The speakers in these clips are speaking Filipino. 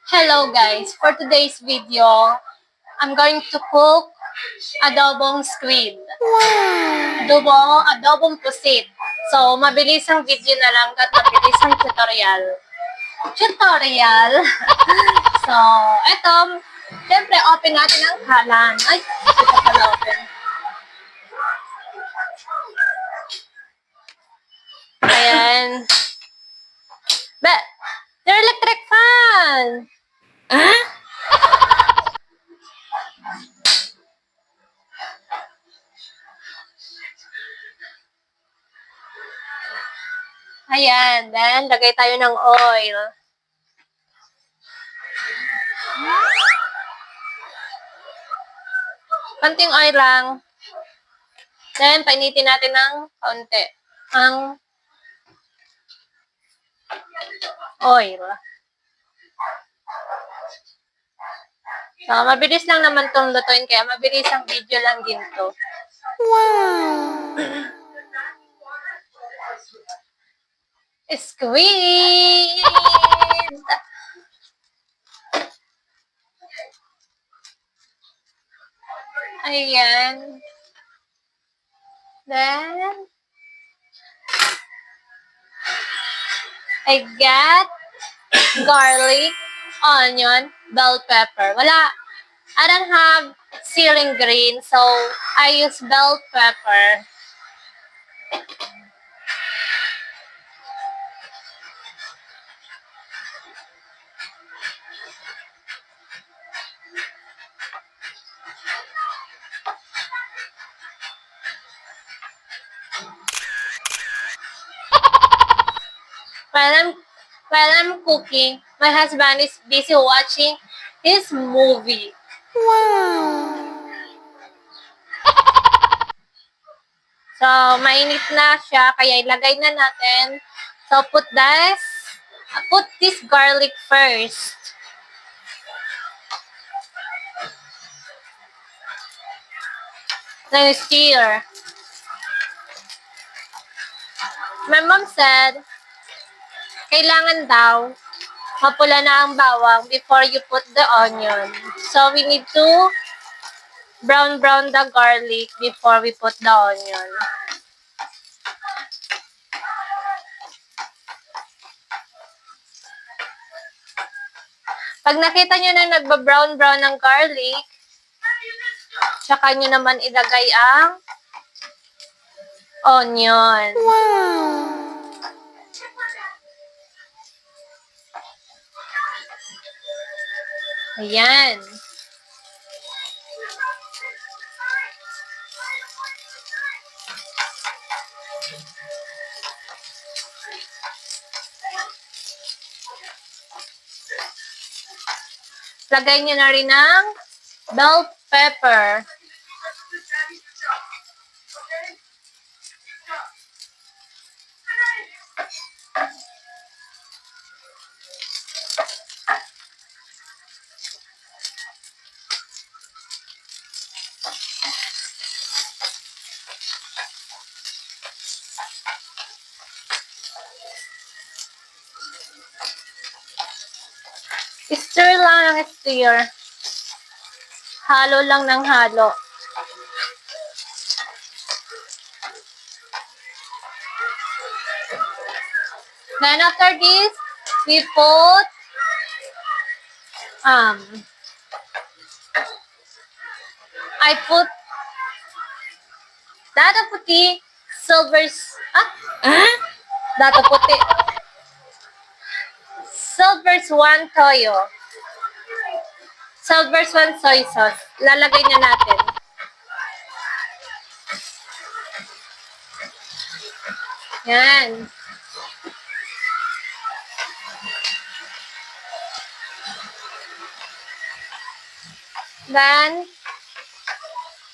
Hello guys, for today's video, I'm going to cook adobong squid. Adobong pusit. So, mabilis ang video na lang at mabilis ang tutorial. So, eto, syempre open natin ang kalan. Ay, ito pala open. Ayan. Your electric fan! Ayan, then lagay tayo ng oil. Konting oil lang. Then, painitin natin ng kaunti ang oil. So, mabilis lang naman itong lutuin, kaya mabilis ang video lang din to. Wow! Squid! Ayan. Then, I got garlic, onion, bell pepper. I don't have ceiling green, so I use bell pepper. While I'm cooking, my husband is busy watching his movie. Wow! So, mainit na siya, kaya ilagay na natin. So, put this garlic first. Then stir. My mom said, kailangan daw mapula na ang bawang before you put the onion. So, we need to brown the garlic before we put the onion. Pag nakita nyo na nagba-brown ng garlic, tsaka nyo naman ilagay ang onion. Wow! Ayan. Lagay nyo na rin ang bell pepper. Stir lang ng stir. Halo lang ng halo. Then after this, we put I put dato puti, dato puti. Silver's one toyo. Silver's one soy sauce. Lalagay na natin. Yan. Then,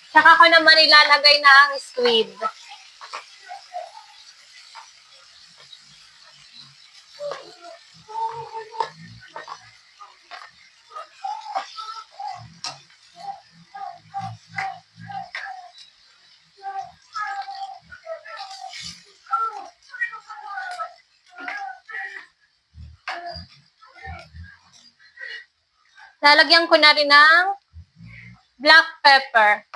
saka ko naman ilalagay na ang squid. Lalagyan ko na rin ng black pepper.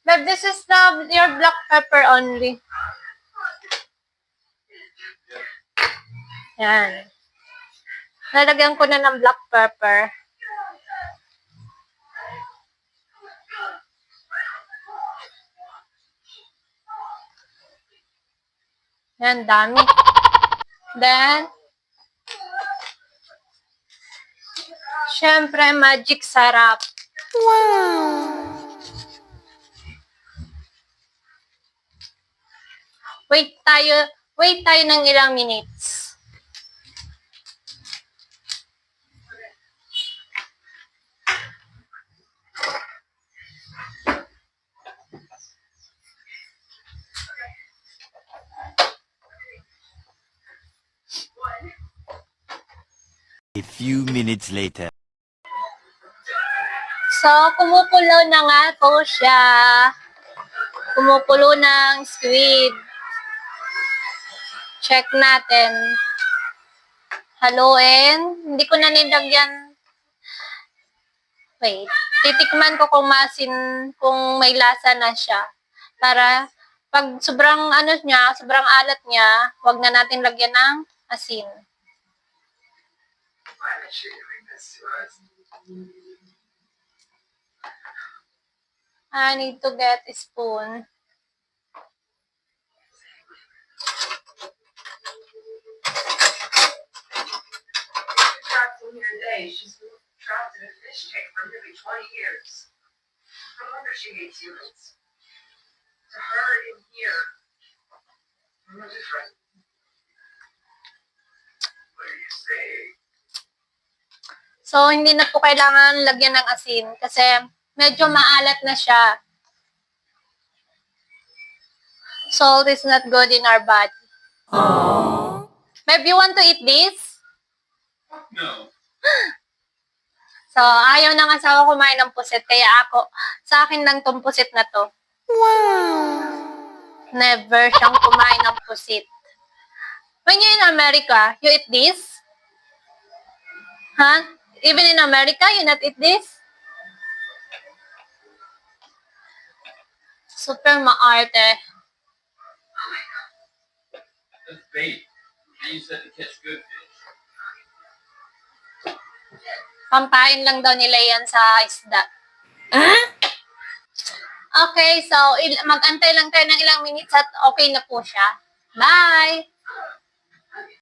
But this is your black pepper only. Yan. Lalagyan ko na ng black pepper. Yan, dami. Then, syempre, magic sarap. Wow! Wait tayo ng ilang minutes. A few minutes later. So, kumukulo na nga po siya. Kumukulo ng squid. Check natin. Haluin. Hindi ko na nilagyan. Wait. Titikman ko kung kung may lasa na siya. Para pag sobrang sobrang alat niya, wag na natin lagyan ng asin. I need to get a spoon. In her day, she's been trapped in a fish tank for nearly 20 years. No wonder she hates humans. To her, in here, we're different. What are you saying? So, hindi na po kailangan lagyan ng asin kasi medyo maalat na siya. Salt is not good in our body. Aww. Babe, you want to eat this? No. So, ayaw ng asawa kumain ng pusit, kaya sa akin lang tong pusit na to. Wow! Never siyang kumain ng pusit. When you're in America, you eat this? Huh? Even in America, you not eat this? Super maarte. Oh my God. That's bait. You said to catch good fish. Pampain lang daw nila yan sa isda. Okay, so mag-antay lang tayo ng ilang minutes at okay na po siya. Bye!